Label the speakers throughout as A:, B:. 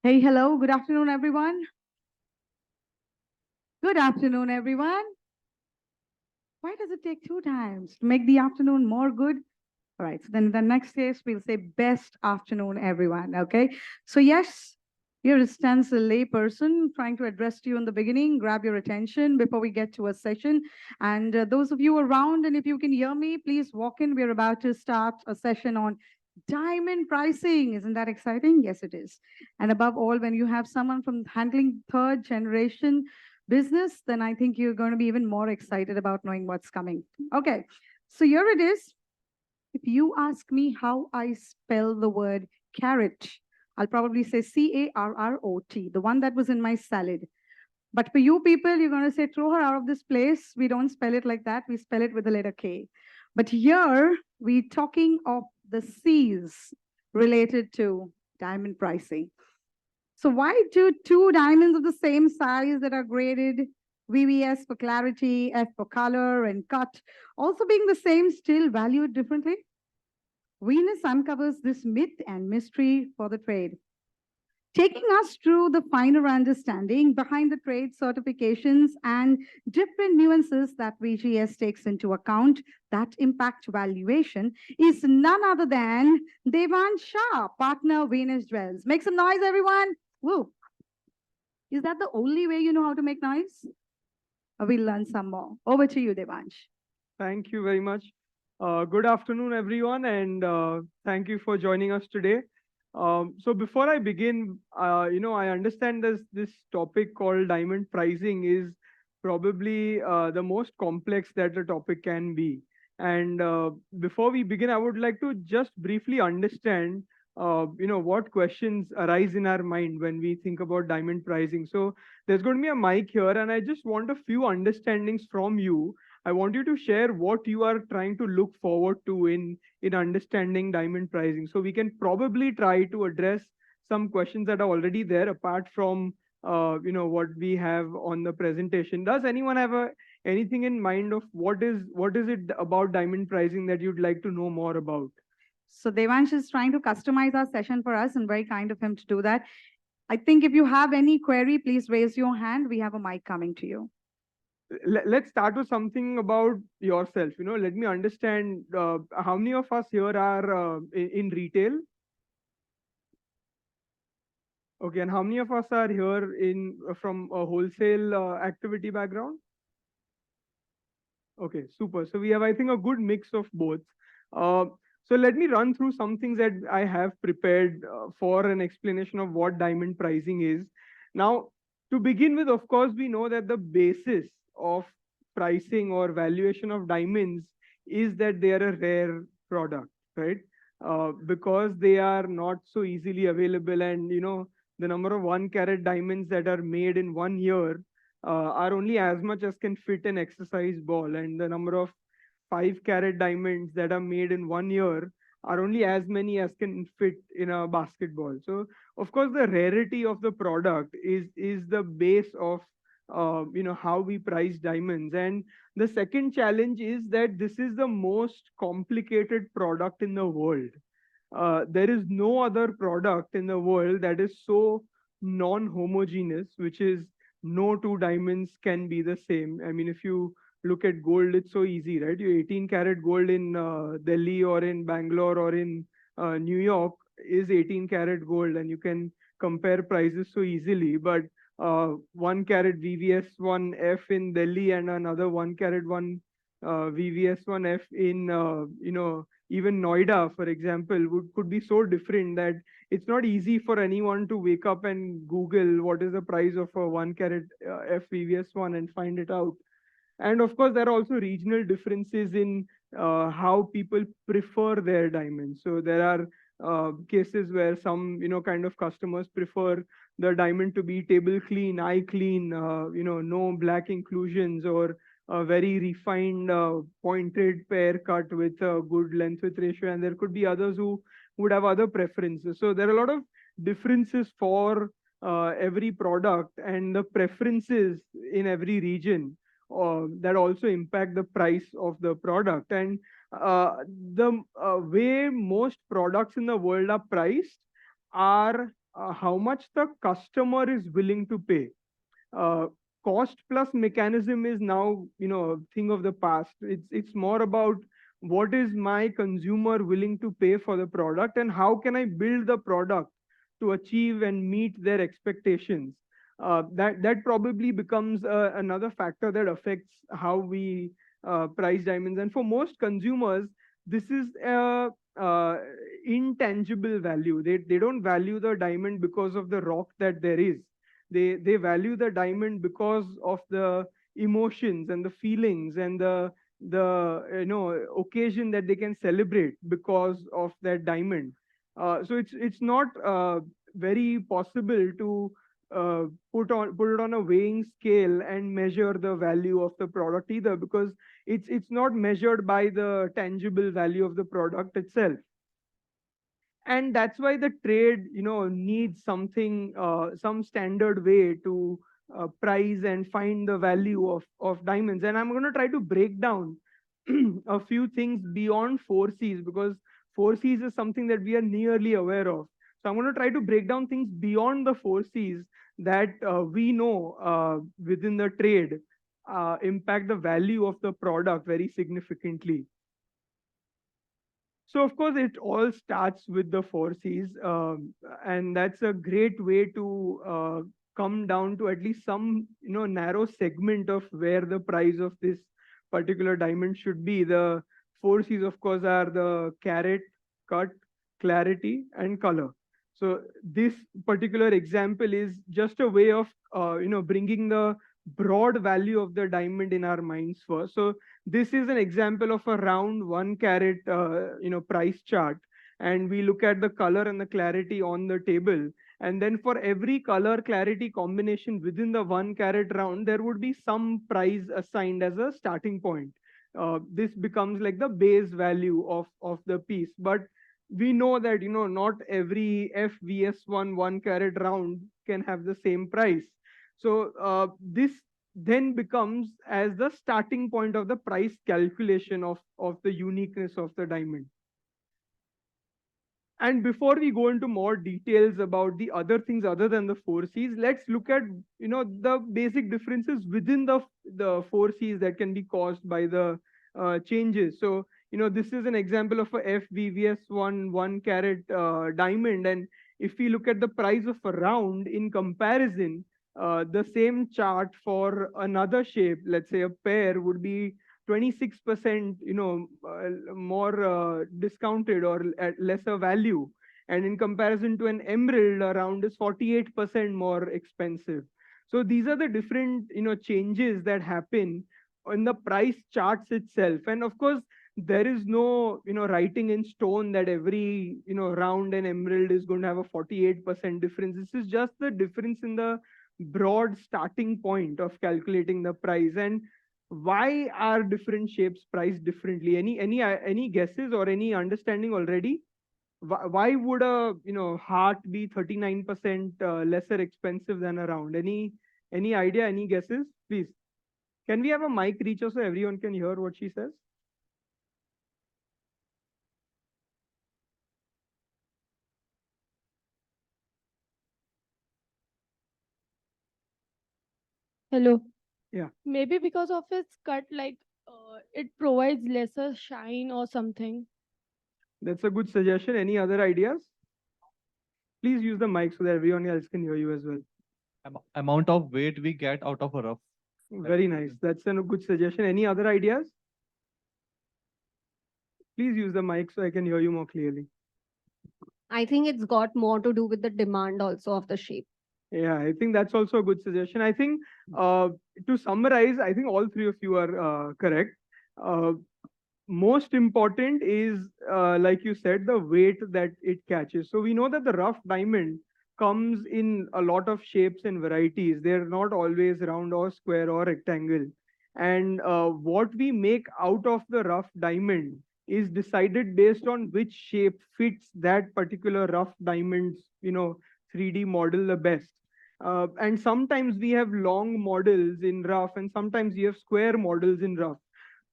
A: Hey, hello. Good afternoon, everyone. Good afternoon, everyone. Why does it take two times to make the afternoon more good? All right. So then in the next case, we'll say best afternoon, everyone. Okay. So yes, here stands a lay person trying to address you in the beginning. Grab your attention before we get to a session. And those of you around, and if you can hear me, please walk in. We're about to start a session on diamond pricing. Isn't that exciting? Yes, it is. And above all, when you have someone from handling third generation business, then I think you're going to be even more excited about knowing what's coming. Okay, so here it is. If you ask me how I spell the word carrot, I'll probably say Carrot, the one that was in my salad. But for you people, you're going to say, throw her out of this place. We don't spell it like that. We spell it with the letter K. But here, we're talking of the C's related to diamond pricing. So why do two diamonds of the same size that are graded VVS for clarity, F for color, and cut, also being the same, still valued differently? Venus uncovers this myth and mystery for the trade, taking us through the finer understanding behind the trade certifications and different nuances that VGS takes into account that impact valuation is none other than Devansh Shah, partner Venus Jewels. Make some noise, everyone. Woo. Is that the only way you know how to make noise? Or we'll learn some more. Over to you, Devansh.
B: Thank you very much. Good afternoon, everyone, and thank you for joining us today. So before I begin, I understand this topic called diamond pricing is probably the most complex that a topic can be. And before we begin, I would like to just briefly understand, what questions arise in our mind when we think about diamond pricing. So there's going to be a mic here, and I just want a few understandings from you. I want you to share what you are trying to look forward to in understanding diamond pricing. So we can probably try to address some questions that are already there apart from what we have on the presentation. Does anyone have anything in mind of what is it about diamond pricing that you'd like to know more about?
A: So Devansh is trying to customize our session for us, and very kind of him to do that. I think if you have any query, please raise your hand. We have a mic coming to you.
B: Let's start with something about yourself. Let me understand how many of us here are in retail. Okay, and how many of us are here in from a wholesale activity background? Okay, super. So we have, I think, a good mix of both. Uh, so let me run through some things that I have prepared for an explanation of what diamond pricing is. Now, to begin with, of course, we know that the basis of pricing or valuation of diamonds is that they are a rare product, right? Because they are not so easily available, and the number of 1 carat diamonds that are made in 1 year are only as much as can fit an exercise ball, and the number of 5 carat diamonds that are made in 1 year are only as many as can fit in a basketball. So of course the rarity of the product is the base of how we price diamonds. And the second challenge is that this is the most complicated product in the world. There is no other product in the world that is so non-homogeneous, which is no two diamonds can be the same. I mean, if you look at gold, it's so easy, right? Your 18 karat gold in Delhi or in Bangalore or in New York is 18 karat gold, and you can compare prices so easily. But 1 carat VVS 1F in Delhi and another 1 carat one VVS 1F in even Noida, for example, could be so different that it's not easy for anyone to wake up and Google what is the price of a 1 carat FVVS1 and find it out. And of course, there are also regional differences in how people prefer their diamonds. So there are cases where some, kind of customers prefer the diamond to be table clean, eye clean, no black inclusions, or a very refined pointed pair cut with a good length width ratio. And there could be others who would have other preferences. So there are a lot of differences for every product, and the preferences in every region that also impact the price of the product. And the way most products in the world are priced are how much the customer is willing to pay. Cost plus mechanism is now a thing of the past. It's more about what is my consumer willing to pay for the product, and how can I build the product to achieve and meet their expectations. That probably becomes another factor that affects how we price diamonds. And for most consumers, this is a intangible value. They don't value the diamond because of the rock that there is. They value the diamond because of the emotions and the feelings and the occasion that they can celebrate because of that diamond. So it's not very possible to uh, put it on a weighing scale and measure the value of the product either, because it's not measured by the tangible value of the product itself. And that's why the trade needs something, some standard way to price and find the value of diamonds. And I'm going to try to break down a few things beyond 4 C's, because 4 C's is something that we are nearly aware of. So I'm going to try to break down things beyond the 4 C's that we know within the trade impact the value of the product very significantly. So of course, it all starts with the 4 C's, and that's a great way to come down to at least some narrow segment of where the price of this particular diamond should be. The 4 C's, of course, are the carat, cut, clarity, and color. So this particular example is just a way of bringing the broad value of the diamond in our minds first. So this is an example of a round 1 carat price chart, and we look at the color and the clarity on the table, and then for every color clarity combination within the 1 carat round, there would be some price assigned as a starting point. This becomes like the base value of the piece. But we know that not every FVS1 1 carat round can have the same price. So this then becomes as the starting point of the price calculation of the uniqueness of the diamond. And before we go into more details about the other things other than the 4 C's, let's look at the basic differences within the 4 C's that can be caused by the changes. So this is an example of a FVVS1 1 carat diamond, and if we look at the price of a round in comparison, the same chart for another shape, let's say a pair, would be 26% more discounted or at lesser value, and in comparison to an emerald, around is 48% more expensive. So these are the different changes that happen in the price charts itself. And of course, there is no writing in stone that every round and emerald is going to have a 48% difference. This is just the difference in the broad starting point of calculating the price. And why are different shapes priced differently? Any guesses or any understanding already? Why would a heart be 39% lesser expensive than a round? Any idea? Any guesses? Please. Can we have a mic reacher so everyone can hear what she says?
C: Hello.
B: Yeah.
C: Maybe because of its cut, like it provides lesser shine or something.
B: That's a good suggestion. Any other ideas? Please use the mic so that everyone else can hear you as well.
D: Amount of weight we get out of a rough.
B: Very nice. That's a good suggestion. Any other ideas? Please use the mic so I can hear you more clearly.
E: I think it's got more to do with the demand also of the shape.
B: Yeah, I think that's also a good suggestion. I think to summarize, I think all three of you are correct. Most important is, like you said, the weight that it catches. So we know that the rough diamond comes in a lot of shapes and varieties. They're not always round or square or rectangle. And what we make out of the rough diamond is decided based on which shape fits that particular rough diamond's 3D model the best. And sometimes we have long models in rough, and sometimes we have square models in rough.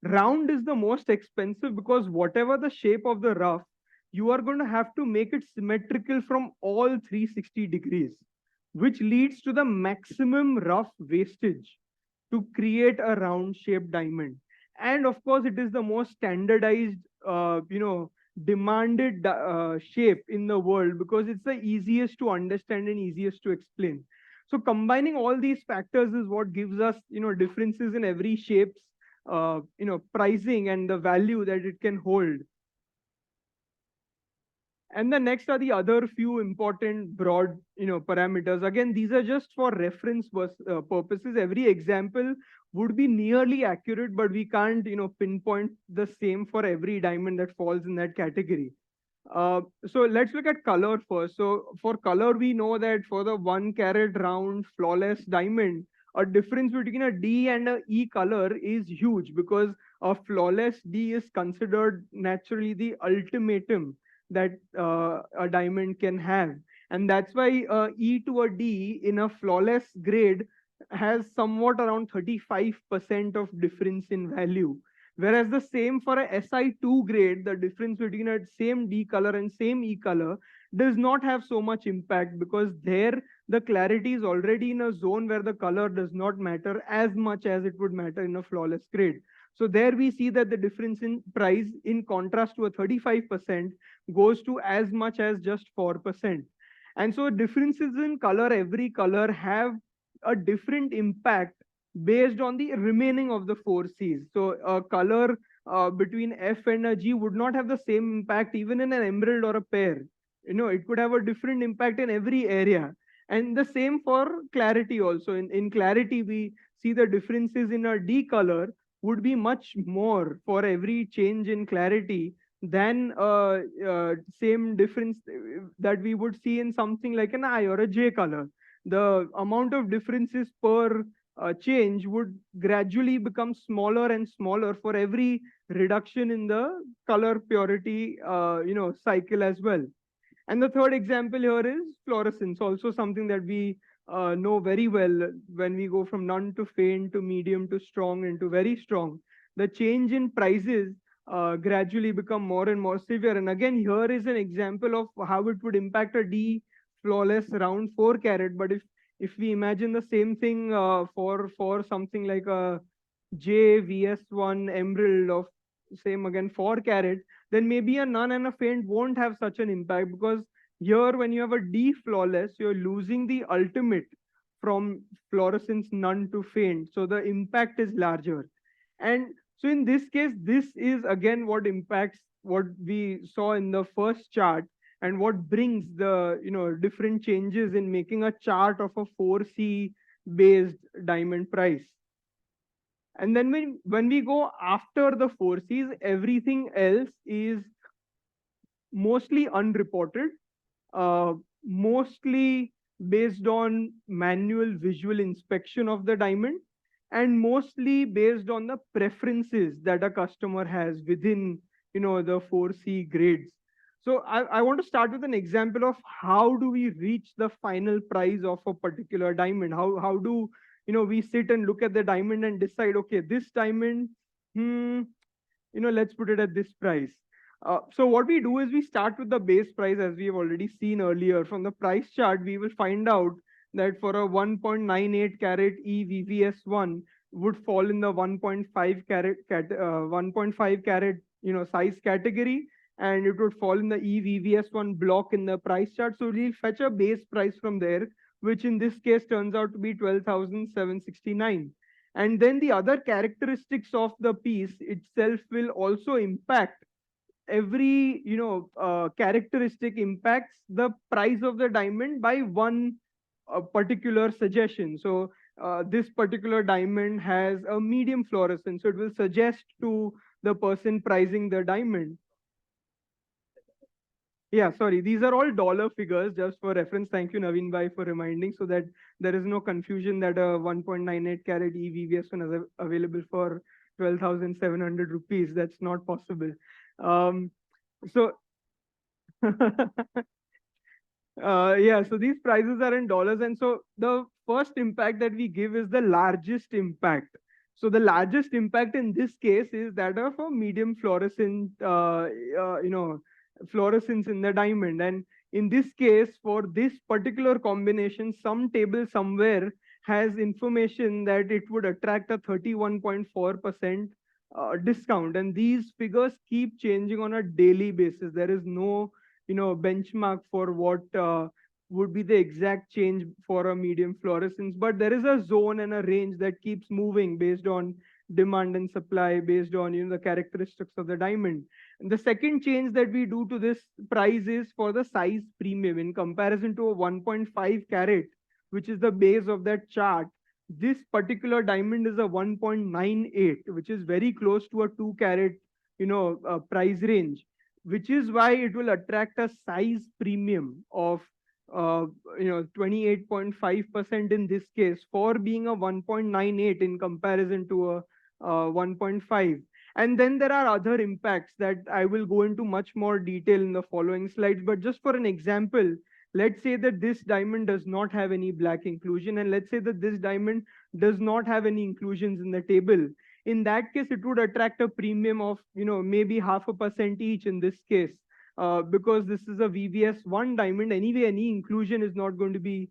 B: Round is the most expensive because whatever the shape of the rough, you are going to have to make it symmetrical from all 360 degrees, which leads to the maximum rough wastage to create a round shaped diamond. And of course, it is the most standardized, demanded shape in the world because it's the easiest to understand and easiest to explain. So combining all these factors is what gives us, differences in every shape's, pricing and the value that it can hold. And the next are the other few important broad, parameters. Again, these are just for reference purposes. Every example would be nearly accurate, but we can't, pinpoint the same for every diamond that falls in that category. So let's look at color first. So for color, we know that for the 1 carat round flawless diamond, a difference between a D and a E color is huge, because a flawless D is considered naturally the ultimatum that a diamond can have. And that's why E to a D in a flawless grade has somewhat around 35% of difference in value. Whereas the same for a SI2 grade, the difference between a same D color and same E color does not have so much impact, because there the clarity is already in a zone where the color does not matter as much as it would matter in a flawless grade. So there we see that the difference in price, in contrast to a 35%, goes to as much as just 4%. And so differences in color, every color have a different impact based on the remaining of the 4Cs. So a color between F and a G would not have the same impact even in an emerald or a pear. It could have a different impact in every area. And the same for clarity also. In clarity, we see the differences in a D color would be much more for every change in clarity than same difference that we would see in something like an I or a J color. The amount of differences per change would gradually become smaller and smaller for every reduction in the color purity cycle as well. And the third example here is fluorescence, also something that we know very well. When we go from none to faint to medium to strong and to very strong, the change in prices gradually become more and more severe. And again, here is an example of how it would impact a D flawless round 4 carat. But if we imagine the same thing for something like a JVS1 emerald of same again 4 carat, then maybe a none and a faint won't have such an impact, because here when you have a D flawless, you're losing the ultimate from fluorescence none to faint. So the impact is larger. And so in this case, this is again what impacts what we saw in the first chart, and what brings the different changes in making a chart of a 4C based diamond price. And then when we go after the 4Cs, everything else is mostly unreported, mostly based on manual visual inspection of the diamond, and mostly based on the preferences that a customer has within the 4C grades. So I want to start with an example of how do we reach the final price of a particular diamond. How do we sit and look at the diamond and decide, okay, this diamond, let's put it at this price. So what we do is we start with the base price, as we have already seen earlier. From the price chart, we will find out that for a 1.98 carat EVVS1 would fall in the 1.5 carat 1.5 carat size category, and it would fall in the EVVS1 block in the price chart. So we'll fetch a base price from there, which in this case turns out to be 12,769. And then the other characteristics of the piece itself will also impact every characteristic impacts the price of the diamond by one particular suggestion. So this particular diamond has a medium fluorescence, so it will suggest to the person pricing the diamond. Yeah, sorry, these are all dollar figures just for reference. Thank you, Naveen Bhai, for reminding, so that there is no confusion that a 1.98 carat EVVS1 is available for 12,700 rupees. That's not possible. So yeah, so these prices are in dollars. And so the first impact that we give is the largest impact. So the largest impact in this case is that of a medium fluorescent, fluorescence in the diamond. And in this case, for this particular combination, some table somewhere has information that it would attract a 31.4% discount. And these figures keep changing on a daily basis. There is no benchmark for what would be the exact change for a medium fluorescence, but there is a zone and a range that keeps moving based on demand and supply, based on the characteristics of the diamond. The second change that we do to this price is for the size premium in comparison to a 1.5 carat, which is the base of that chart. This particular diamond is a 1.98, which is very close to a 2 carat, price range, which is why it will attract a size premium of 28.5% in this case for being a 1.98 in comparison to a 1.5. And then there are other impacts that I will go into much more detail in the following slides. But just for an example, let's say that this diamond does not have any black inclusion, and let's say that this diamond does not have any inclusions in the table. In that case, it would attract a premium of, maybe 0.5% each in this case. Because this is a VVS1 diamond, anyway, any inclusion is not going to be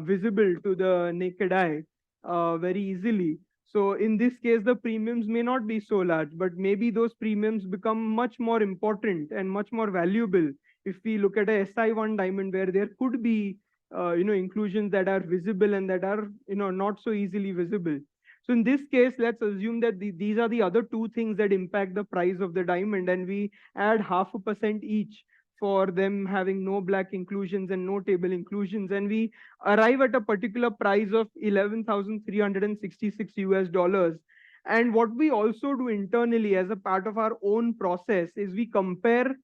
B: visible to the naked eye very easily. So in this case, the premiums may not be so large, but maybe those premiums become much more important and much more valuable if we look at a SI1 diamond where there could be, inclusions that are visible and that are, not so easily visible. So in this case, let's assume that these are the other two things that impact the price of the diamond, and we add 0.5% each for them having no black inclusions and no table inclusions, and we arrive at a particular price of 11,366 US dollars. And what we also do internally as a part of our own process is we compare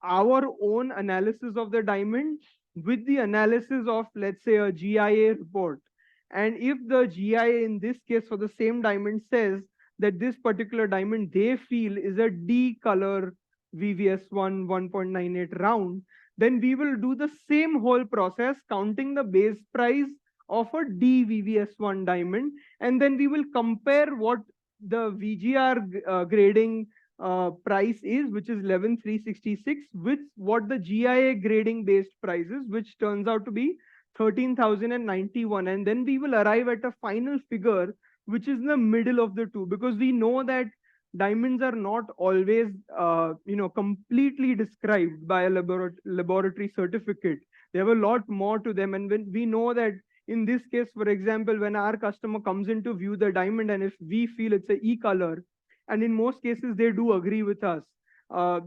B: our own analysis of the diamond with the analysis of, let's say, a GIA report. And if the GIA in this case for the same diamond says that this particular diamond they feel is a D color VVS1 1.98 round, then we will do the same whole process counting the base price of a D VVS1 diamond, and then we will compare what the VGR grading price is, which is 11,366, with what the GIA grading based price is, which turns out to be 13,091, and then we will arrive at a final figure which is in the middle of the two, because we know that diamonds are not always completely described by a laboratory certificate. They have a lot more to them, and when we know that in this case, for example, when our customer comes in to view the diamond, and if we feel it's a E color, and in most cases they do agree with us,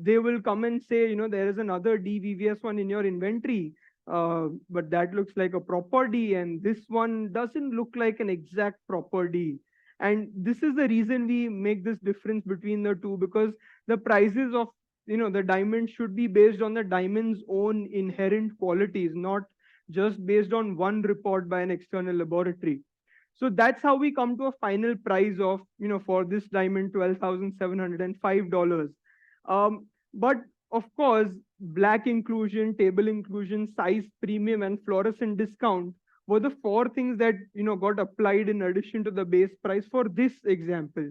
B: they will come and say, there is another DVVS1 in your inventory, but that looks like a proper D, and this one doesn't look like an exact proper D. And this is the reason we make this difference between the two, because the prices of the diamond should be based on the diamond's own inherent qualities, not just based on one report by an external laboratory. So that's how we come to a final price of, for this diamond, $12,705. But of course, black inclusion, table inclusion, size premium, and fluorescent discount were the four things that got applied in addition to the base price for this example.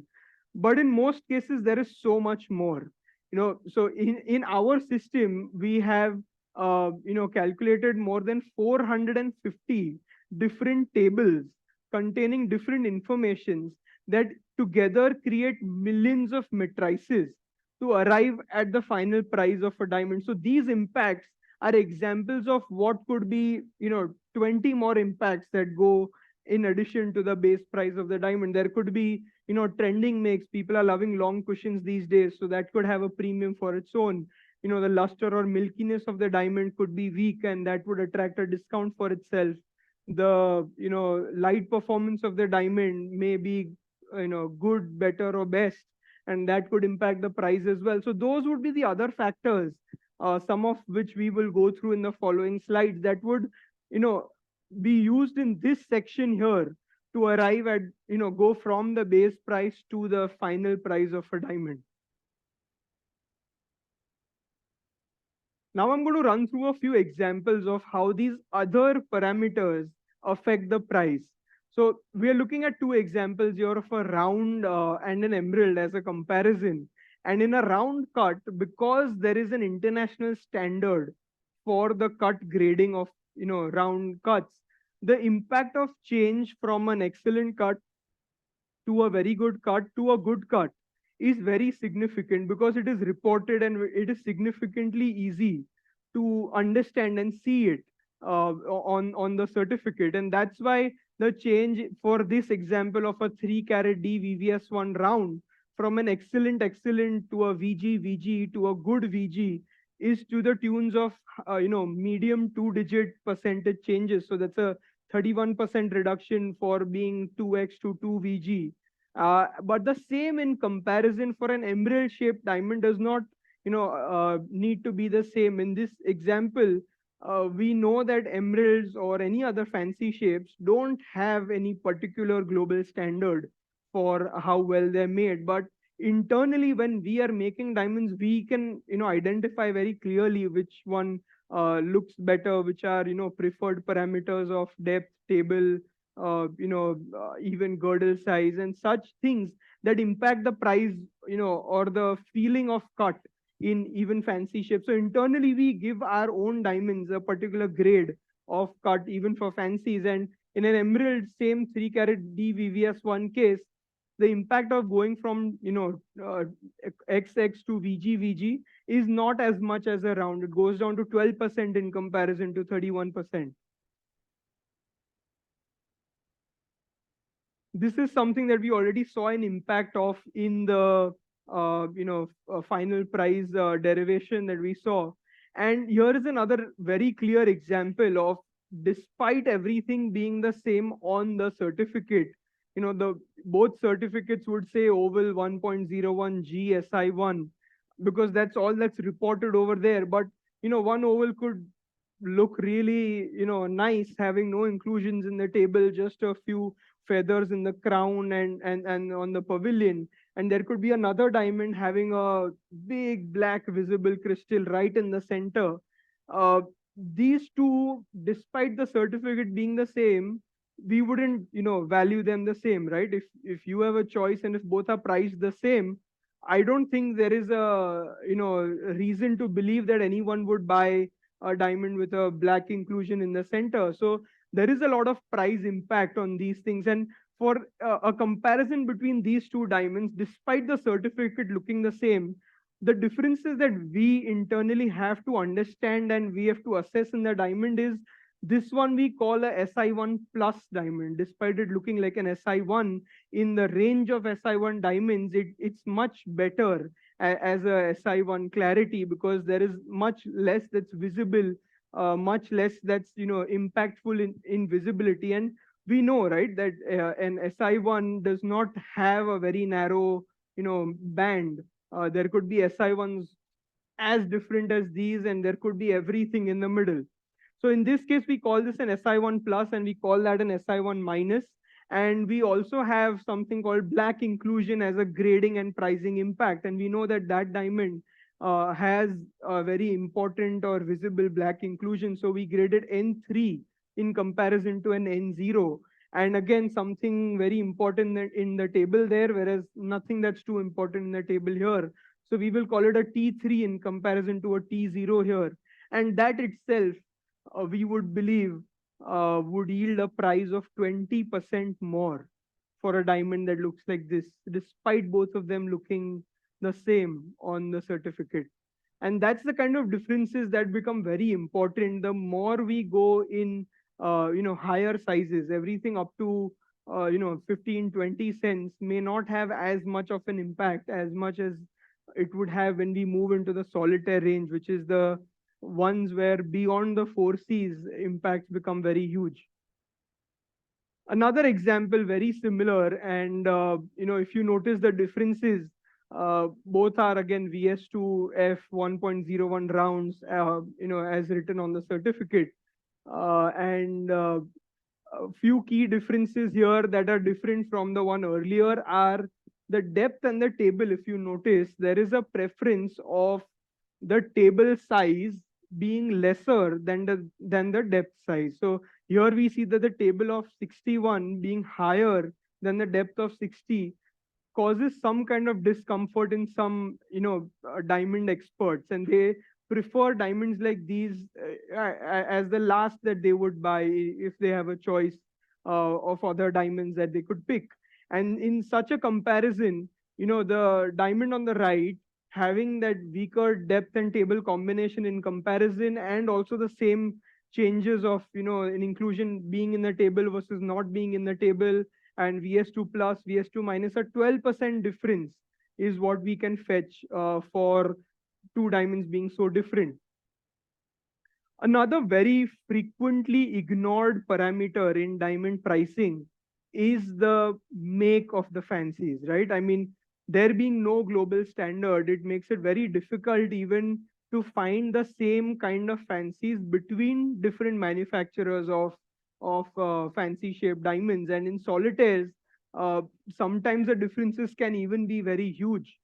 B: But in most cases, there is so much more. So in our system, we have calculated more than 450 different tables containing different informations that together create millions of matrices to arrive at the final price of a diamond. So these impacts are examples of what could be 20 more impacts that go in addition to the base price of the diamond. There could be trending makes. People are loving long cushions these days, so that could have a premium for its own. The luster or milkiness of the diamond could be weak, and that would attract a discount for itself. The light performance of the diamond may be good, better, or best, and that could impact the price as well. So those would be the other factors, some of which we will go through in the following slides, that would be used in this section here to arrive at go from the base price to the final price of a diamond. Now I'm going to run through a few examples of how these other parameters affect the price. So we are looking at two examples here of a round and an emerald as a comparison. And in a round cut, because there is an international standard for the cut grading of round cuts, the impact of change from an excellent cut to a very good cut to a good cut is very significant, because it is reported and it is significantly easy to understand and see it on the certificate. And that's why the change for this example of a 3 carat D VVS1 round from an excellent to a VG to a good VG is to the tunes of medium 2-digit percentage changes. So that's a 31% reduction for being 2x to 2 VG. But the same in comparison for an emerald shaped diamond does not need to be the same. In this example, we know that emeralds or any other fancy shapes don't have any particular global standard for how well they're made. But internally, when we are making diamonds, we can identify very clearly which one looks better, which are preferred parameters of depth, table, even girdle size and such things that impact the price, or the feeling of cut in even fancy shapes. So internally, we give our own diamonds a particular grade of cut, even for fancies. And in an emerald, same 3-carat DVVS1 case, the impact of going from XX to VG is not as much as a round. It goes down to 12% in comparison to 31%. This is something that we already saw an impact of in the final price derivation that we saw. And here is another very clear example of, despite everything being the same on the certificate, the both certificates would say oval 1.01 G SI1, because that's all that's reported over there. But one oval could look really nice, having no inclusions in the table, just a few feathers in the crown and on the pavilion. And there could be another diamond having a big black visible crystal right in the center. These two, despite the certificate being the same, we wouldn't value them the same, right? If you have a choice and if both are priced the same, I don't think there is a reason to believe that anyone would buy a diamond with a black inclusion in the center. So there is a lot of price impact on these things. And for a comparison between these two diamonds, despite the certificate looking the same, the differences that we internally have to understand and we have to assess in the diamond is, this one we call a SI1 plus diamond. Despite it looking like an SI1, in the range of SI1 diamonds, it's much better as a SI1 clarity, because there is much less that's visible, much less that's impactful in visibility. And we know, right, that an SI1 does not have a very narrow band. There could be SI1s as different as these, and there could be everything in the middle. So in this case, we call this an SI1 plus and we call that an SI1 minus. And we also have something called black inclusion as a grading and pricing impact. And we know that that diamond has a very important or visible black inclusion. So we graded N3 in comparison to an N0. And again, something very important in the table there, whereas nothing that's too important in the table here. So we will call it a T3 in comparison to a T0 here. And that itself, we would believe, would yield a price of 20% more for a diamond that looks like this, despite both of them looking the same on the certificate. And that's the kind of differences that become very important. The more we go in, higher sizes, everything up to 15, 20 cents may not have as much of an impact as much as it would have when we move into the solitaire range, which is the ones where beyond the 4 Cs impacts become very huge. Another example very similar, and if you notice the differences, both are again VS2F 1.01 rounds, as written on the certificate. And a few key differences here that are different from the one earlier are the depth and the table. If you notice, there is a preference of the table size being lesser than the depth size. So here we see that the table of 61 being higher than the depth of 60 causes some kind of discomfort in some diamond experts, and they prefer diamonds like these as the last that they would buy if they have a choice of other diamonds that they could pick. And in such a comparison, the diamond on the right having that weaker depth and table combination in comparison, and also the same changes of an inclusion being in the table versus not being in the table, and VS2 plus, VS2 minus, a 12% difference is what we can fetch for two diamonds being so different. Another very frequently ignored parameter in diamond pricing is the make of the fancies, right? I mean, there being no global standard, it makes it very difficult even to find the same kind of fancies between different manufacturers of fancy shaped diamonds. And in solitaires, uh, sometimes the differences can even be very huge.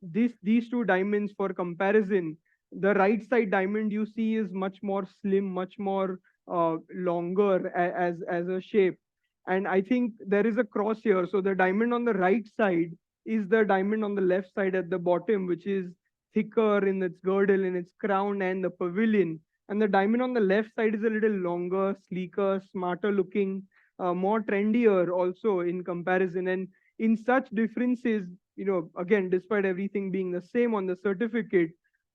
B: These two diamonds, for comparison, the right side diamond you see is much more slim, much more longer as a shape. And I think there is a cross here. So the diamond on the right side is the diamond on the left side at the bottom, which is thicker in its girdle, in its crown, and the pavilion. And the diamond on the left side is a little longer, sleeker, smarter looking, more trendier also in comparison. And in such differences, again, despite everything being the same on the certificate,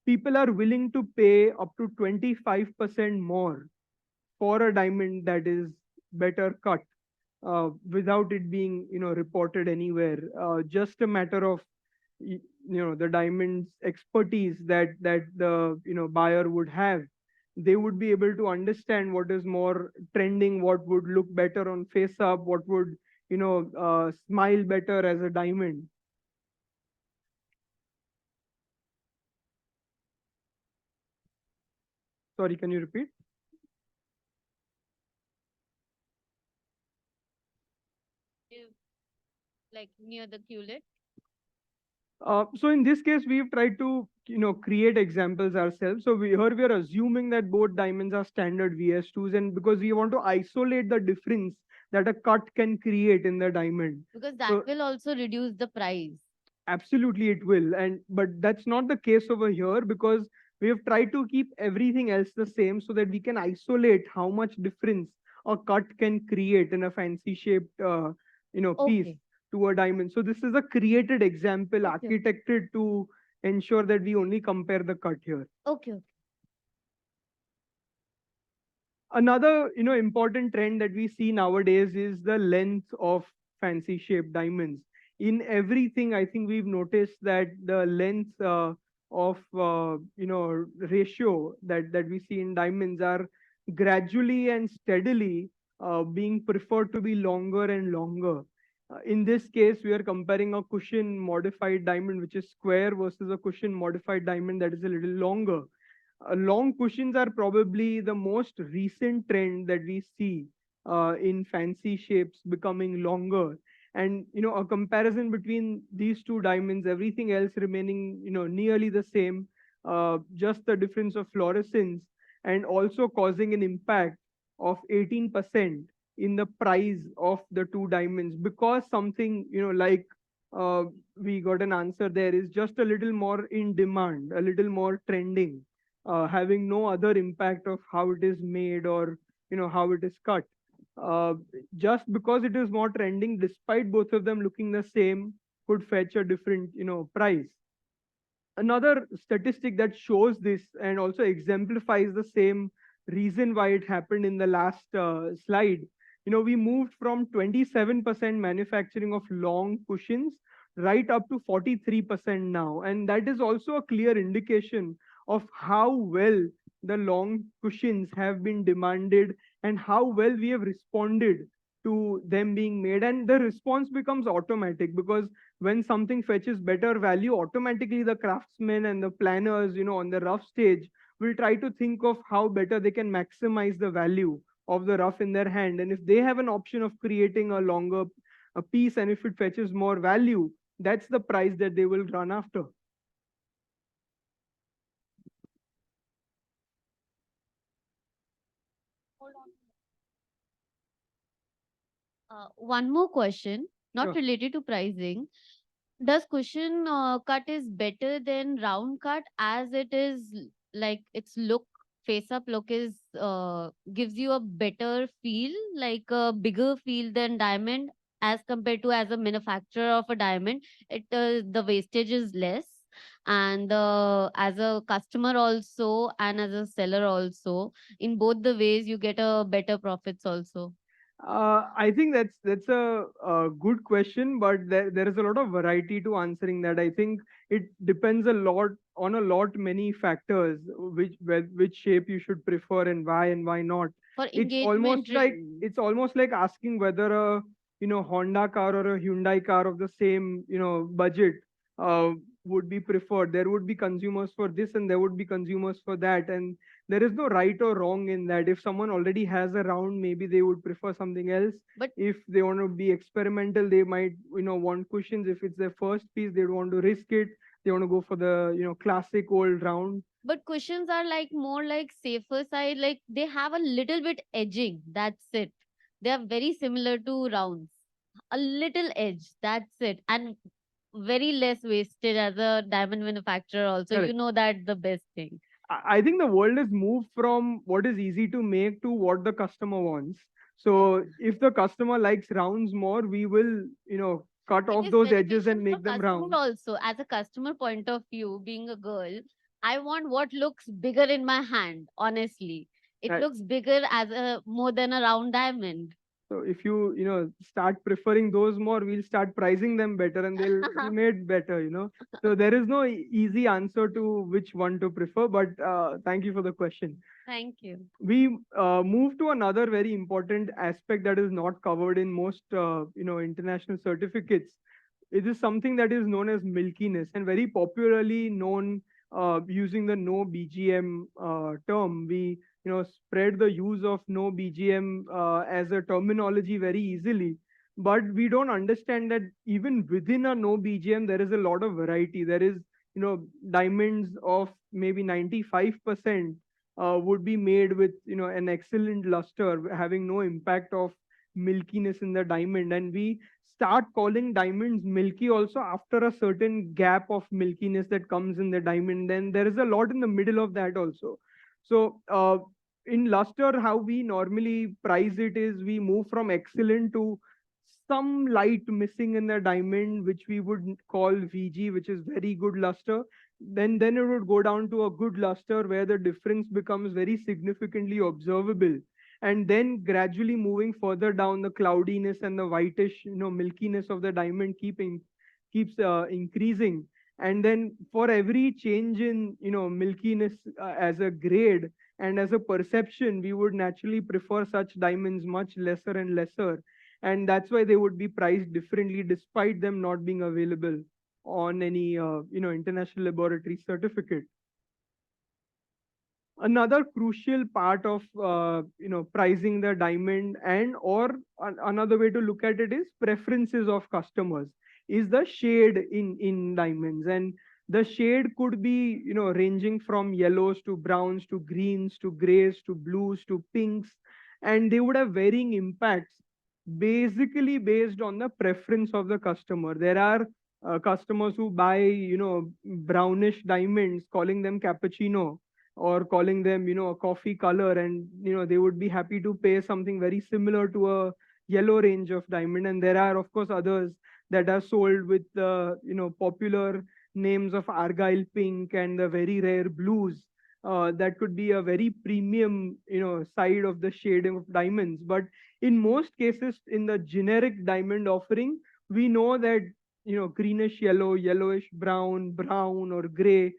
B: people are willing to pay up to 25% more for a diamond that is better cut, without it being reported anywhere. Just a matter of the diamond's expertise that the buyer would have. They would be able to understand what is more trending, what would look better on face up, what would smile better as a diamond. Sorry, can you repeat?
F: Like near the culet.
B: So in this case, we've tried to create examples ourselves. So here we are assuming that both diamonds are standard VS2s, and because we want to isolate the difference that a cut can create in the diamond.
F: Because that
B: So
F: will also reduce the price.
B: absolutely it will, but that's not the case over here, because we have tried to keep everything else the same so that we can isolate how much difference a cut can create in a fancy shaped piece
F: Okay.
B: to a diamond. So this is a created example,
F: Okay.
B: architected to ensure that we only compare the cut here.
F: Okay.
B: Another important trend that we see nowadays is the length of fancy shaped diamonds. In everything, I think we've noticed that the length of ratio that we see in diamonds are gradually and steadily being preferred to be longer and longer. In this case, we are comparing a cushion modified diamond which is square versus a cushion modified diamond that is a little longer. Long cushions are probably the most recent trend that we see in fancy shapes becoming longer. And a comparison between these two diamonds, everything else remaining nearly the same, just the difference of fluorescence, and also causing an impact of 18% in the price of the two diamonds, because something like we got an answer there is just a little more in demand, a little more trending, having no other impact of how it is made or how it is cut. Uh, just because it is more trending, despite both of them looking the same, could fetch a different price. Another statistic that shows this and also exemplifies the same reason why it happened in the last slide. We moved from 27% manufacturing of long cushions right up to 43% now, and that is also a clear indication of how well the long cushions have been demanded and how well we have responded to them being made. And the response becomes automatic, because when something fetches better value, automatically the craftsmen and the planners on the rough stage will try to think of how better they can maximize the value of the rough in their hand. And if they have an option of creating a longer a piece, and if it fetches more value, that's the price that they will run after.
F: One more question, not
B: Sure.
F: related to pricing. Does cushion cut is better than round cut, as it is like its look, face up look is gives you a better feel, like a bigger feel than diamond, as compared to as a manufacturer of a diamond, it the wastage is less, and as a customer also and as a seller also, in both the ways you get a better profits also.
B: I think that's a good question, but there is a lot of variety to answering that. I think it depends a lot on a lot many factors, which shape you should prefer and why not.
F: For
B: It's
F: engagement
B: almost like
F: ring.
B: it's almost like asking whether a Honda car or a Hyundai car of the same budget uh, would be preferred. There would be consumers for this and there would be consumers for that, and there is no right or wrong in that. If someone already has a round, maybe they would prefer something else.
F: But
B: If they want to be experimental, they might want cushions. If it's their first piece, they want to risk it. They want to go for the classic old round.
F: but cushions are like more like safer side, like they have a little bit edging. That's it. They are very similar to rounds. A little edge. That's it. And very less wasted as a diamond manufacturer also. You
B: Correct.
F: know that the best thing.
B: I think the world has moved from what is easy to make to what the customer wants. So if the customer likes rounds more, we will cut
F: It
B: off
F: is
B: those edges
F: beneficial
B: and
F: for
B: make them
F: customer
B: round.
F: also. As a customer point of view, being a girl, I want what looks bigger in my hand, honestly. It
B: Right.
F: looks bigger as a more than a round diamond.
B: So if you start preferring those more, we'll start pricing them better and they'll be made better. So there is no easy answer to which one to prefer, but thank you for the question.
F: Thank you.
B: We move to another very important aspect that is not covered in most international certificates. It is something that is known as milkiness and very popularly known using the no BGM term. We spread the use of no BGM as a terminology very easily, but we don't understand that even within a no BGM there is a lot of variety. There is diamonds of maybe 95% would be made with an excellent luster, having no impact of milkiness in the diamond, and we start calling diamonds milky also after a certain gap of milkiness that comes in the diamond. Then there is a lot in the middle of that also. So in luster, how we normally price it is we move from excellent to some light missing in the diamond, which we would call VG, which is very good luster. Then it would go down to a good luster where the difference becomes very significantly observable, and then gradually moving further down, the cloudiness and the whitish milkiness of the diamond keeps increasing. And then for every change in milkiness as a grade and as a perception, we would naturally prefer such diamonds much lesser and lesser, and that's why they would be priced differently despite them not being available on any international laboratory certificate. Another crucial part of pricing the diamond, and or another way to look at it is preferences of customers, is the shade in diamonds. And the shade could be ranging from yellows to browns to greens to grays to blues to pinks, and they would have varying impacts basically based on the preference of the customer. There are customers who buy brownish diamonds, calling them cappuccino or calling them a coffee color, and they would be happy to pay something very similar to a yellow range of diamond. And there are of course others that are sold with the popular names of argyle pink and the very rare blues. That could be a very premium side of the shade of diamonds, but in most cases in the generic diamond offering, we know that greenish yellow, yellowish brown, brown or gray,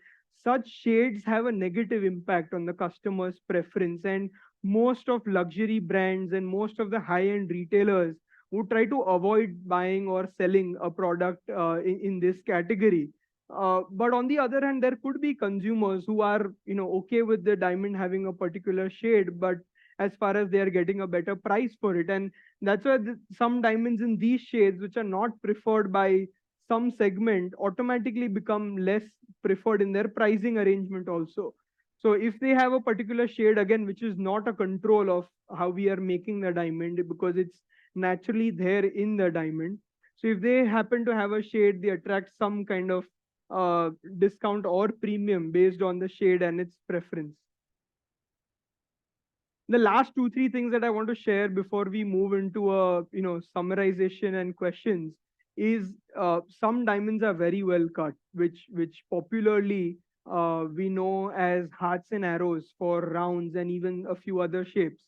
B: such shades have a negative impact on the customer's preference. And most of luxury brands and most of the high-end retailers would try to avoid buying or selling a product in this category. But on the other hand, there could be consumers who are okay with the diamond having a particular shade, but as far as they are getting a better price for it. And that's why some diamonds in these shades, which are not preferred by some segment, automatically become less preferred in their pricing arrangement also. So if they have a particular shade, again, which is not a control of how we are making the diamond, because it's naturally there in the diamond. So if they happen to have a shade, they attract some kind of discount or premium based on the shade and its preference. The last 2 3 things that I want to share before we move into a summarization and questions is some diamonds are very well cut, which popularly we know as hearts and arrows for rounds and even a few other shapes.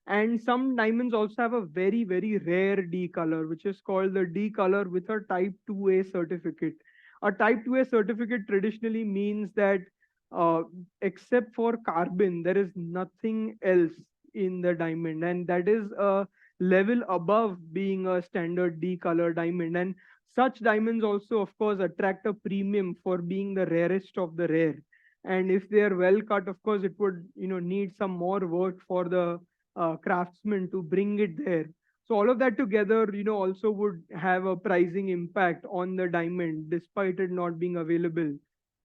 B: And some diamonds also have a very, very rare D color, which is called the D color with a type 2A certificate. A type 2A certificate traditionally means that uh, except for carbon, there is nothing else in the diamond. And that is a level above being a standard D color diamond. And such diamonds also, of course, attract a premium for being the rarest of the rare. And if they are well cut, of course, it would need some more work for the craftsmen to bring it there. So all of that together, also would have a pricing impact on the diamond, despite it not being available,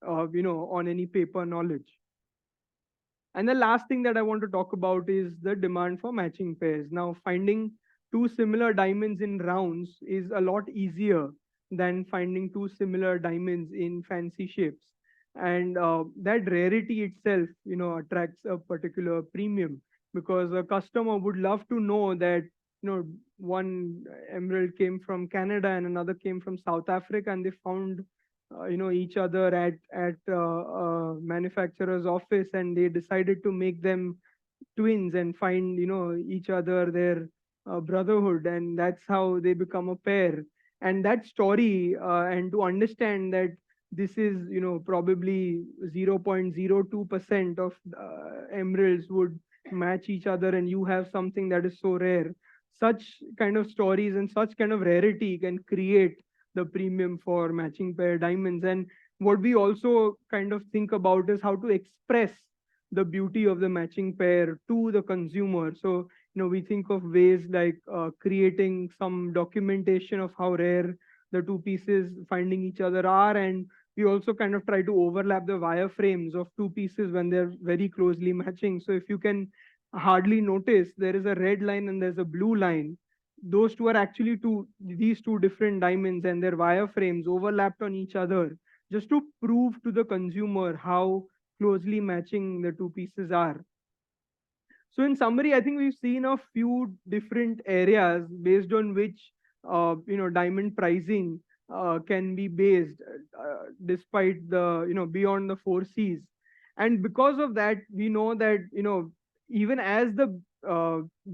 B: on any paper knowledge. And the last thing that I want to talk about is the demand for matching pairs. Now, finding two similar diamonds in rounds is a lot easier than finding two similar diamonds in fancy shapes. And that rarity itself, attracts a particular premium, because a customer would love to know that, one emerald came from Canada and another came from South Africa, and they found each other at manufacturer's office, and they decided to make them twins and find each other their brotherhood, and that's how they become a pair. And that story, and to understand that this is probably 0.02% of emeralds would match each other, and you have something that is so rare. Such kind of stories and such kind of rarity can create the premium for matching pair diamonds. And what we also kind of think about is how to express the beauty of the matching pair to the consumer. So, we think of ways like creating some documentation of how rare the two pieces finding each other are. And we also kind of try to overlap the wireframes of two pieces when they're very closely matching. So if you can hardly notice, there is a red line and there's a blue line. Those two are actually these two different diamonds, and their wireframes overlapped on each other, just to prove to the consumer how closely matching the two pieces are. So in summary, I think we've seen a few different areas based on which diamond pricing can be based, despite the beyond the four C's. And because of that, we know that even as the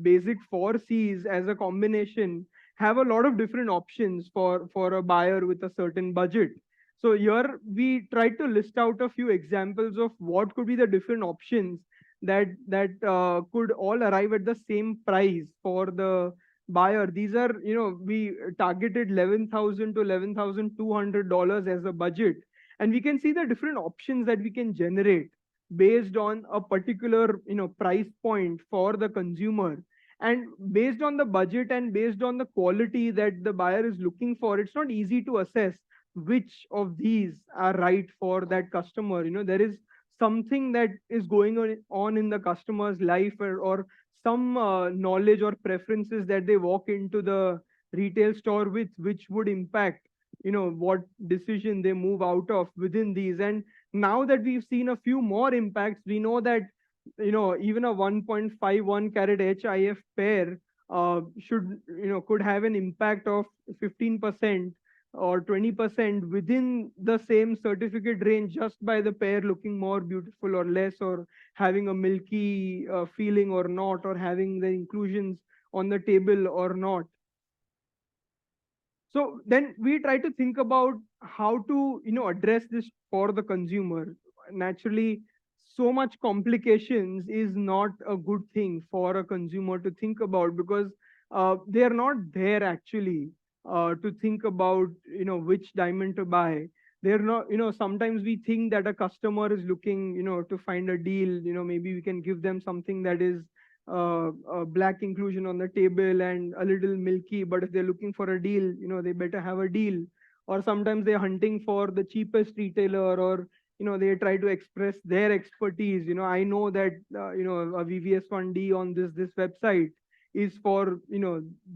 B: basic four C's as a combination have a lot of different options for a buyer with a certain budget. So here we try to list out a few examples of what could be the different options that could all arrive at the same price for the buyer. These are, we targeted $11,000 to $11,200 as a budget, and we can see the different options that we can generate based on a particular price point for the consumer. And based on the budget and based on the quality that the buyer is looking for, it's not easy to assess which of these are right for that customer. There is something that is going on in the customer's life, or some knowledge or preferences that they walk into the retail store with, which would impact what decision they move out of within these. And now that we've seen a few more impacts, we know that even a 1.51 carat HIF pair should could have an impact of 15% or 20% within the same certificate range, just by the pair looking more beautiful or less, or having a milky feeling or not, or having the inclusions on the table or not. So then we try to think about how to address this for the consumer. Naturally, so much complications is not a good thing for a consumer to think about, because they are not there actually to think about which diamond to buy. They're not, sometimes we think that a customer is looking to find a deal. Maybe we can give them something that is a black inclusion on the table and a little milky, but if they're looking for a deal, they better have a deal. Or sometimes they're hunting for the cheapest retailer, or they try to express their expertise. I know that a VVS1D on this website is for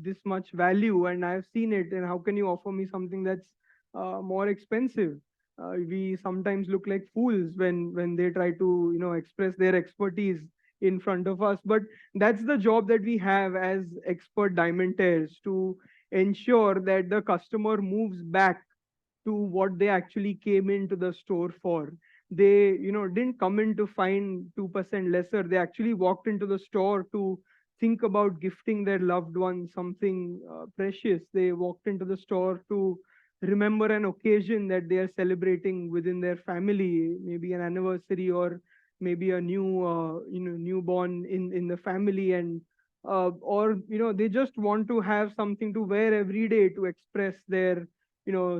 B: this much value, and I've seen it, and how can you offer me something that's more expensive? We sometimes look like fools when they try to express their expertise in front of us. But that's the job that we have as expert diamantaires, to ensure that the customer moves back to what they actually came into the store for. They didn't come in to find 2% lesser. They actually walked into the store to think about gifting their loved one something precious. They walked into the store to remember an occasion that they are celebrating within their family, maybe an anniversary or maybe a newborn in the family, and or they just want to have something to wear every day to express their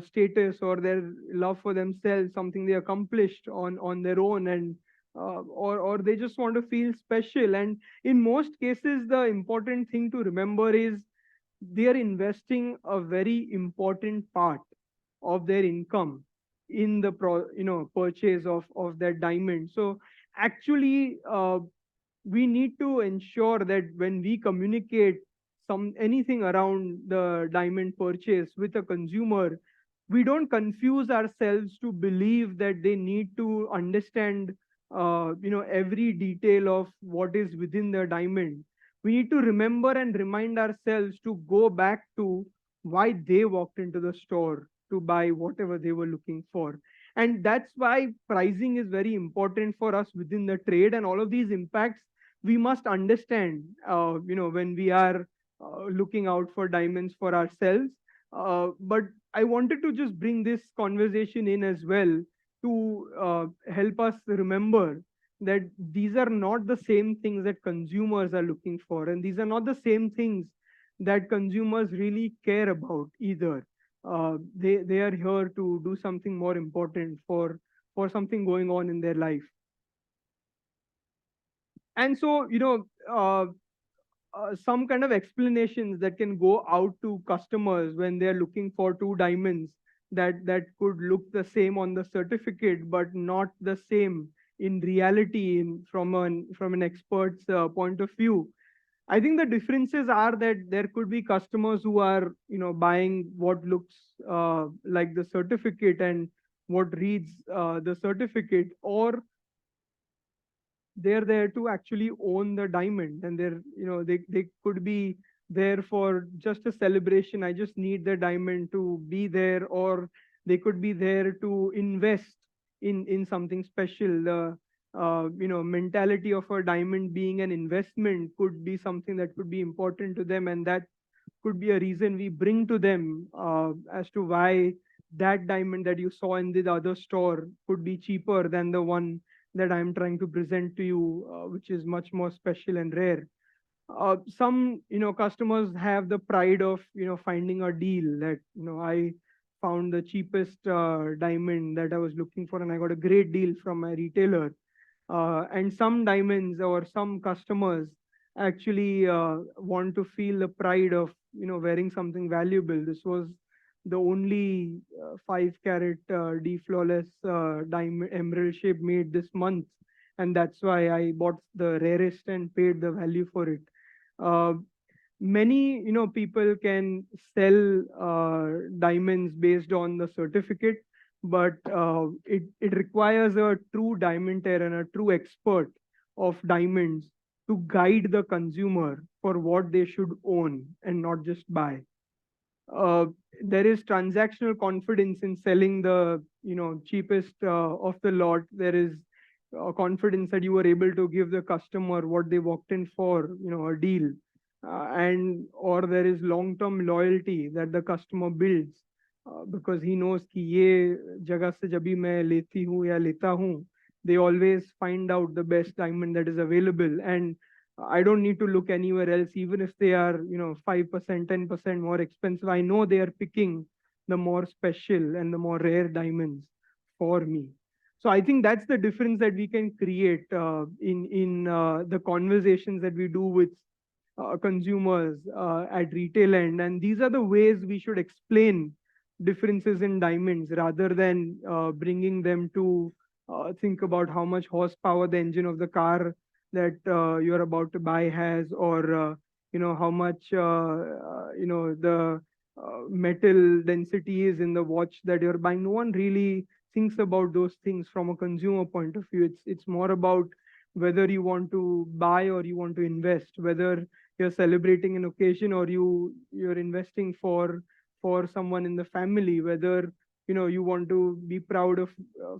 B: status or their love for themselves, something they accomplished on their own, and or they just want to feel special. And in most cases, the important thing to remember is they are investing a very important part of their income in the purchase of that diamond. So actually, we need to ensure that when we communicate anything around the diamond purchase with a consumer, we don't confuse ourselves to believe that they need to understand every detail of what is within the diamond. We need to remember and remind ourselves to go back to why they walked into the store to buy whatever they were looking for. And that's why pricing is very important for us within the trade, and all of these impacts we must understand when we are looking out for diamonds for ourselves. But I wanted to just bring this conversation in as well to help us remember that these are not the same things that consumers are looking for, and these are not the same things that consumers really care about either. They are here to do something more important for something going on in their life. And so some kind of explanations that can go out to customers when they're looking for two diamonds that could look the same on the certificate but not the same in reality from an expert's point of view. I think the differences are that there could be customers who are buying what looks like the certificate and what reads the certificate, or they're there to actually own the diamond, and they could be there for just a celebration. I just need the diamond to be there, or they could be there to invest in something special. The mentality of a diamond being an investment could be something that could be important to them, and that could be a reason we bring to them as to why that diamond that you saw in the other store could be cheaper than the one that I'm trying to present to you, which is much more special and rare. Some customers have the pride of finding a deal that I found the cheapest diamond that I was looking for, and I got a great deal from my retailer. And some diamonds or some customers actually want to feel the pride of wearing something valuable. This was the only 5 carat D flawless diamond emerald shape made this month, and that's why I bought the rarest and paid the value for it. Uh, Many people can sell diamonds based on the certificate, but it requires a true diamantaire and a true expert of diamonds to guide the consumer for what they should own and not just buy. uh, there is transactional confidence in selling the cheapest of the lot. There is confidence that you were able to give the customer what they walked in for, a deal. And or there is long term loyalty that the customer builds because he knows कि ये जगह से जब भी मैं लेती हूँ या लेता हूँ, they always find out the best diamond that is available, and I don't need to look anywhere else, even if they are, 5%, 10% more expensive. I know they are picking the more special and the more rare diamonds for me. So I think that's the difference that we can create in the conversations that we do with consumers at retail end. And these are the ways we should explain differences in diamonds rather than bringing them to think about how much horsepower the engine of the car that you're about to buy has, or how much the metal density is in the watch that you're buying. No one really thinks about those things from a consumer point of view. It's more about whether you want to buy or you want to invest, whether you're celebrating an occasion or you're investing for someone in the family, whether you want to be proud of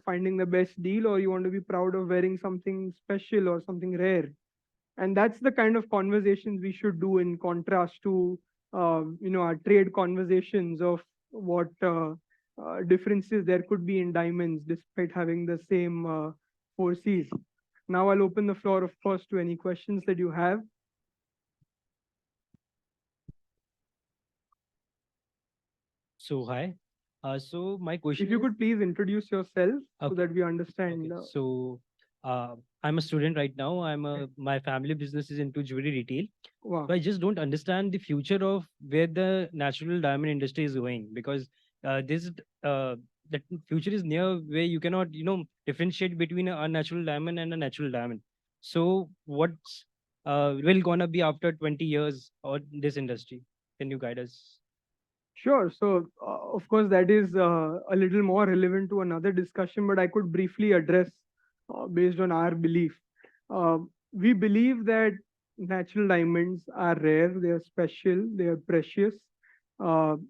B: finding the best deal, or you want to be proud of wearing something special or something rare. And that's the kind of conversations we should do, in contrast to our trade conversations of what differences there could be in diamonds despite having the same 4Cs. Now I'll open the floor, of course, to any questions that you have.
G: So hi. So my question
B: If you
G: is,
B: could please introduce yourself so
G: okay,
B: that we understand.
G: okay. So I'm a student right now. My family business is into jewelry retail.
B: Wow.
G: So I just don't understand the future of where the natural diamond industry is going, because this the future is near where you cannot differentiate between a unnatural diamond and a natural diamond. So what's will gonna be after 20 years or this industry? Can you guide us?
B: Sure. So, of course, that is a little more relevant to another discussion, but I could briefly address based on our belief. Uh, we believe that natural diamonds are rare, they are special, they are precious,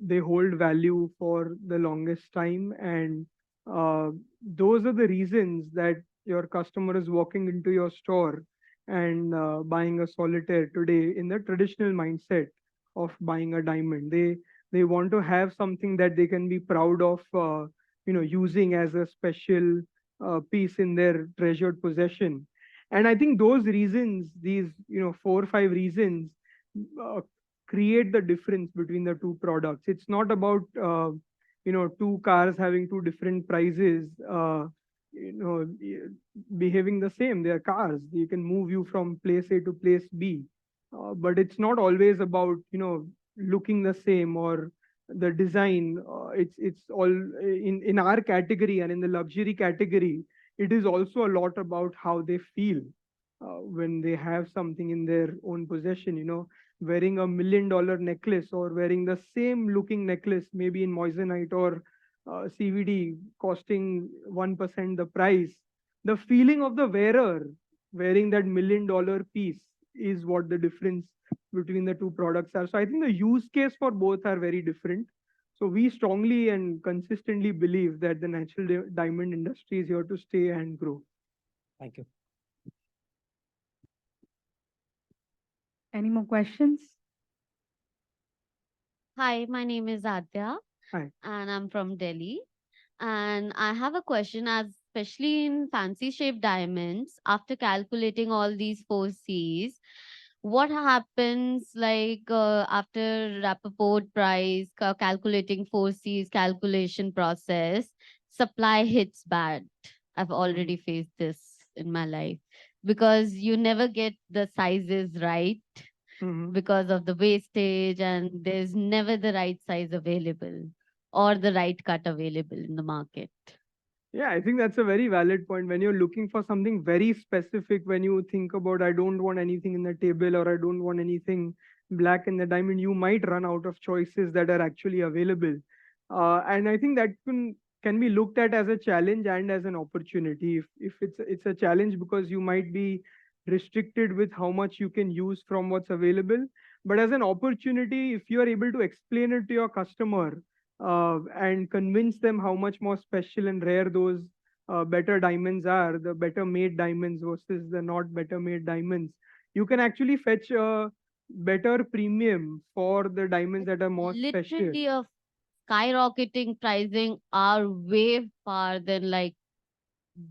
B: they hold value for the longest time, and those are the reasons that your customer is walking into your store and buying a solitaire today in the traditional mindset of buying a diamond. They want to have something that they can be proud of using as a special piece in their treasured possession. And I think those reasons, these 4 or 5 reasons, uh, create the difference between the two products. It's not about two cars having two different prices, behaving the same. They are cars, they can move you from place A to place B. But it's not always about looking the same or the design. It's all in our category, and in the luxury category, it is also a lot about how they feel when they have something in their own possession. Wearing $1 million necklace or wearing the same looking necklace, maybe in moissanite or CVD, costing 1% the price. The feeling of the wearer wearing that $1 million piece is what the difference between the two products are. So I think the use case for both are very different. So we strongly and consistently believe that the natural diamond industry is here to stay and grow.
G: Thank you.
A: Any more questions?
F: Hi, my name is Adya.
B: Hi.
F: And I'm from Delhi. And I have a question, as especially in fancy shaped diamonds, after calculating all these 4Cs, what happens after Rappaport price, calculating 4Cs calculation process, supply hits bad. I've already faced this in my life because you never get the sizes right
B: Mhm.
F: because of the wastage, and there's never the right size available or the right cut available in the market.
B: Yeah, I think that's a very valid point. When you're looking for something very specific, when you think about, I don't want anything in the table or I don't want anything black in the diamond, you might run out of choices that are actually available. And I think that can be looked at as a challenge and as an opportunity. If it's a challenge because you might be restricted with how much you can use from what's available, but as an opportunity, if you are able to explain it to your customer and convince them how much more special and rare those better diamonds are, the better made diamonds versus the not better made diamonds, you can actually fetch a better premium for the diamonds that are more special.
F: Literally a skyrocketing pricing are way far than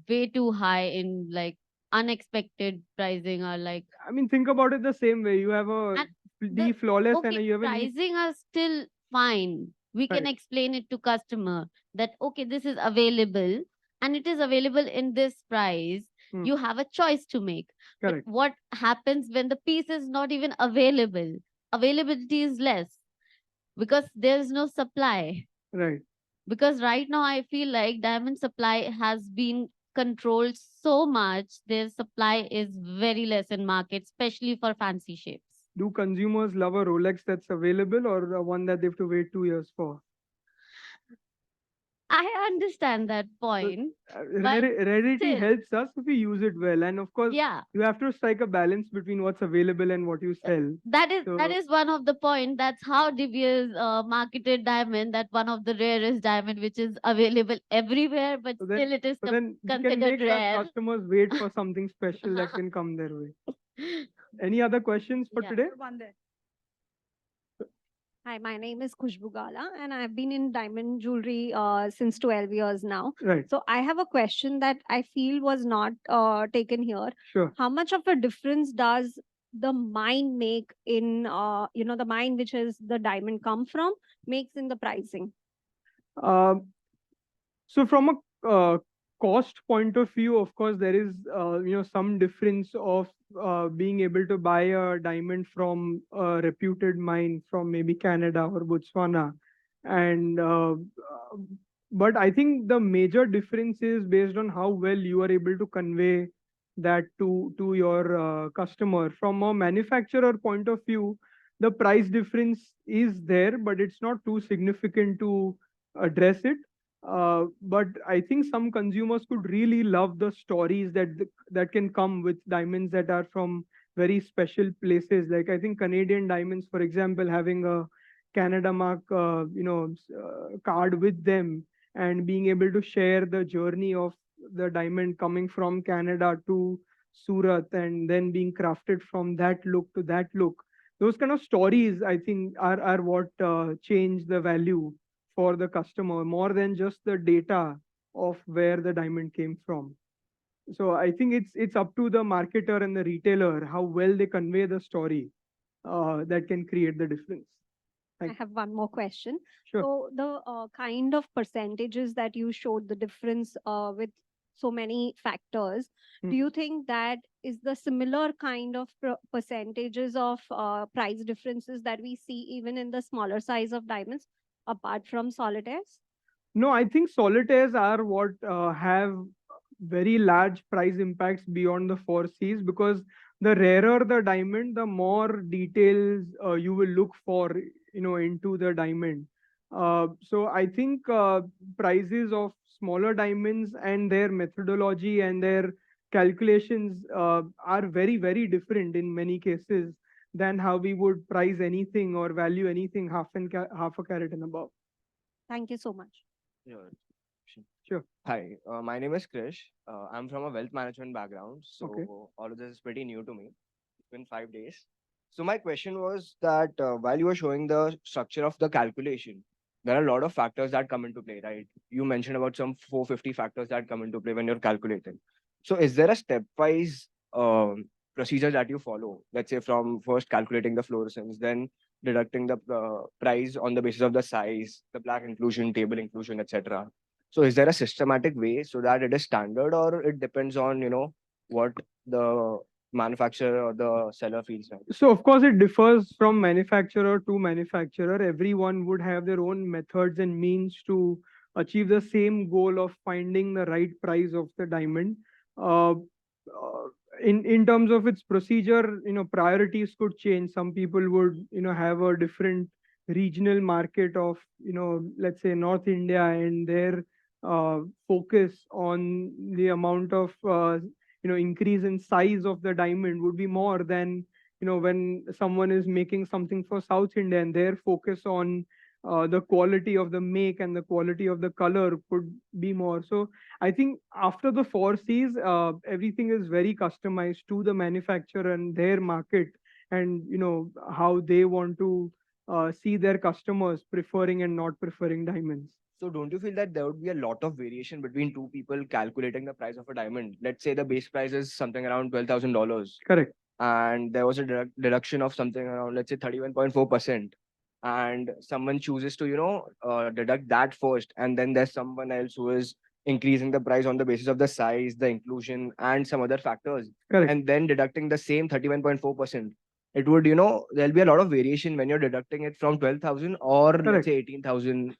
F: way too high in unexpected pricing are like.
B: I mean, think about it the same way. You have a
F: And
B: D
F: the
B: flawless and
F: okay,
B: you have an E.
F: pricing are still fine. We can
B: Right.
F: explain it to customer that okay, this is available and it is available in this price.
B: Hmm.
F: You have a choice to make.
B: Correct.
F: But what happens when the piece is not even available? Availability is less because there is no supply.
B: Right.
F: Because right now I feel like diamond supply has been controlled so much, their supply is very less in market, especially for fancy shapes.
B: Do consumers love a Rolex that's available or one that they have to wait 2 years for?
F: I understand that
B: So,
F: point. But
B: rarity
F: still,
B: helps us if we use it well. And of course,
F: yeah,
B: you have to strike a balance between what's available and what you sell.
F: that
B: So,
F: is one of the point. That's how De Beers marketed diamond. That one of the rarest diamond which is available everywhere, but
B: so
F: still
B: then,
F: it is
B: so then we can
F: considered
B: make our
F: rare.
B: customers wait for something special that can come their way. Any other questions for
F: Yeah.
B: today?
A: One there.
E: Hi, my name is Khushbu Gala, and I've been in diamond jewelry since 12 years now.
B: Right.
E: So I have a question that I feel was not taken here.
B: Sure.
E: How much of a difference does the mine make in, the mine which is the diamond come from, makes in the pricing?
B: Um, So from a cost point of view, of course, there is some difference of being able to buy a diamond from a reputed mine from maybe Canada or Botswana, and but I think the major difference is based on how well you are able to convey that to your customer. From a manufacturer point of view, the price difference is there, but it's not too significant to address it. But I think some consumers could really love the stories that can come with diamonds that are from very special places. Like I think Canadian diamonds, for example, having a Canada mark, card with them and being able to share the journey of the diamond coming from Canada to Surat and then being crafted from that look to that look. Those kind of stories, I think, are what change the value for the customer more than just the data of where the diamond came from. So I think it's up to the marketer and the retailer how well they convey the story that can create the difference.
E: I
B: Thank you.
E: have one more question.
B: Sure.
E: So the kind of percentages that you showed, the difference with so many factors,
B: Hmm.
E: do you think that is the similar kind of percentages of price differences that we see even in the smaller size of diamonds, apart from solitaires?
B: No, I think solitaires are what have very large price impacts beyond the four Cs, because the rarer the diamond, the more details you will look for, into the diamond. So I think prices of smaller diamonds and their methodology and their calculations are very, very different in many cases than how we would price anything or value anything half a carat and above.
E: Thank you so much.
H: Sure.
B: Sure.
H: Hi, my name is Krish. I'm from a wealth management background, so
B: Okay.
H: all of this is pretty new to me. It's been 5 days. So my question was that while you were showing the structure of the calculation, there are a lot of factors that come into play, right? You mentioned about some 450 factors that come into play when you're calculating. So is there a stepwise procedure that you follow? Let's say from first calculating the fluorescence, then deducting the price on the basis of the size, the black inclusion, table inclusion, etc. So is there a systematic way so that it is standard, or it depends on, what the manufacturer or the seller feels like?
B: So of course it differs from manufacturer to manufacturer. Everyone would have their own methods and means to achieve the same goal of finding the right price of the diamond. Uh, in terms of its procedure, priorities could change. Some people would, have a different regional market of, let's say North India, and their focus on the amount of increase in size of the diamond would be more than, when someone is making something for South India and their focus on the quality of the make and the quality of the color could be more. So I think after the four Cs, everything is very customized to the manufacturer and their market, and how they want to see their customers preferring and not preferring diamonds.
H: So don't you feel that there would be a lot of variation between two people calculating the price of a diamond? Let's say the base price is something around $12,000,
B: Correct.
H: and there was a deduction of something around, let's say, 31.4%, and someone chooses to deduct that first, and then there's someone else who is increasing the price on the basis of the size, the inclusion, and some other factors,
B: Correct.
H: and then deducting the same 31.4%. It would, there'll be a lot of variation when you're deducting it from 12,000 or let's
B: Correct.
H: say 18,000.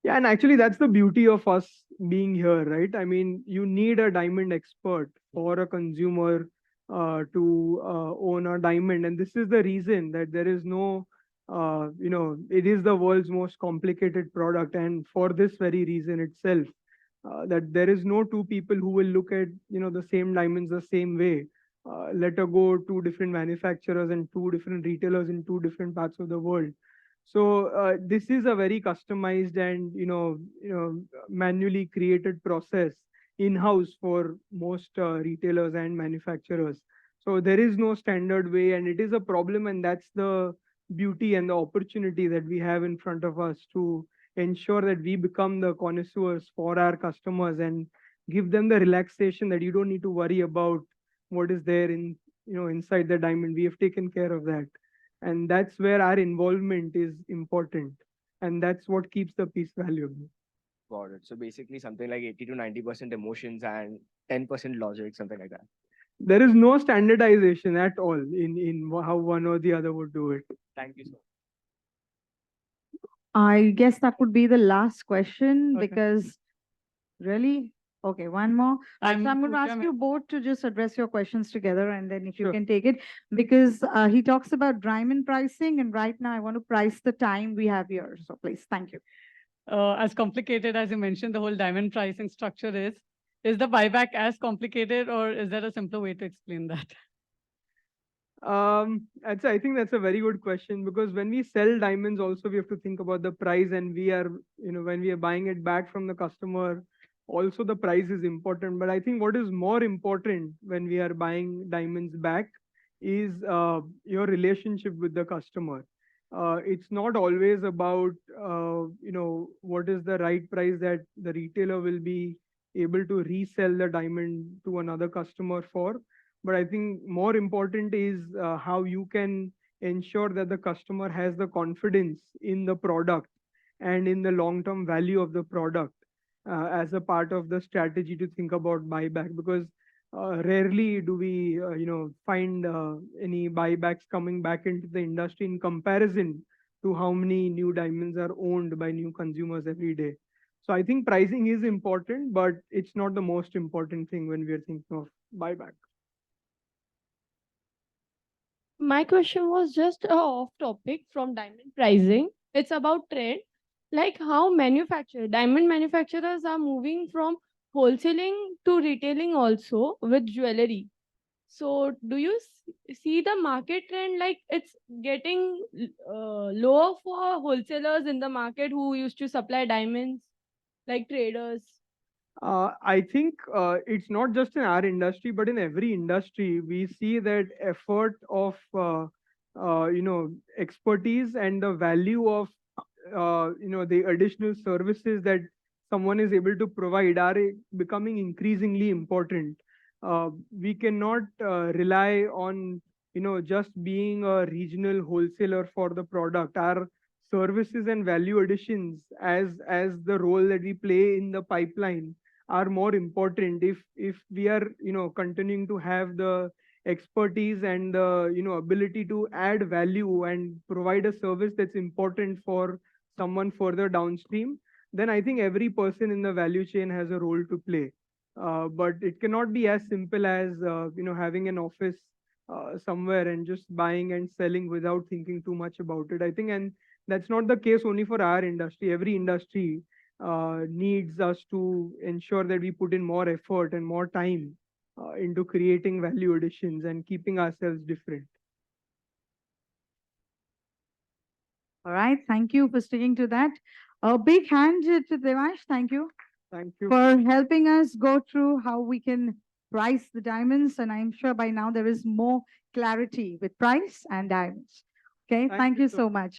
B: Yeah, and actually that's the beauty of us being here, right? I mean, you need a diamond expert for a consumer to own a diamond, and this is the reason that there is no, it is the world's most complicated product, and for this very reason itself, that there is no two people who will look at, the same diamonds the same way. Let her go two different manufacturers and two different retailers in two different parts of the world. So this is a very customized and manually created process in house for most retailers and manufacturers. So there is no standard way, and it is a problem, and that's the beauty and the opportunity that we have in front of us to ensure that we become the connoisseurs for our customers and give them the relaxation that you don't need to worry about what is there in, inside the diamond. We have taken care of that, and that's where our involvement is important, and that's what keeps the piece valuable.
H: Got it. So basically something like 80 to 90% emotions and 10% logic, something like that.
B: There is no standardization at all in how one or the other would do it.
H: Thank you so much.
A: I guess that would be the last question
I: Okay.
A: because really, okay, one more. Right, so I'm going to
I: Pooja
A: ask
I: ma'am.
A: you both to just address your questions together, and then if you
B: Sure.
A: can take it, because he talks about diamond pricing, and right now I want to price the time we have here. So please, thank you.
I: As complicated as you mentioned, the whole diamond pricing structure is the buyback as complicated, or is there a simpler way to explain that?
B: I think that's a very good question, because when we sell diamonds, also we have to think about the price, and we are, when we are buying it back from the customer, also the price is important. But I think what is more important when we are buying diamonds back is your relationship with the customer. It's not always about, what is the right price that the retailer will be able to resell the diamond to another customer for. But I think more important is how you can ensure that the customer has the confidence in the product and in the long-term value of the product as a part of the strategy to think about buyback. Because rarely do we, find any buybacks coming back into the industry in comparison to how many new diamonds are owned by new consumers every day. So I think pricing is important, but it's not the most important thing when we are thinking of buyback.
C: My question was just off topic from diamond pricing. It's about trend, like how diamond manufacturers are moving from wholesaling to retailing also with jewelry. So do you see the market trend, like it's getting lower for wholesalers in the market who used to supply diamonds, like traders?
B: I think it's not just in our industry, but in every industry, we see that effort of, expertise and the value of, the additional services that someone is able to provide are becoming increasingly important. We cannot rely on, just being a regional wholesaler for the product. Our services and value additions as the role that we play in the pipeline are more important if we are, continuing to have the expertise and the, ability to add value and provide a service that's important for someone further downstream. Then I think every person in the value chain has a role to play. But it cannot be as simple as, having an office somewhere and just buying and selling without thinking too much about it. I think, and that's not the case only for our industry. Every industry needs us to ensure that we put in more effort and more time into creating value additions and keeping ourselves different.
A: All right, thank you for sticking to that. A big hand to Devansh. Thank you
B: Thank you.
A: for helping us go through how we can price the diamonds. And I'm sure by now there is more clarity with price and diamonds. Okay, thank you so much.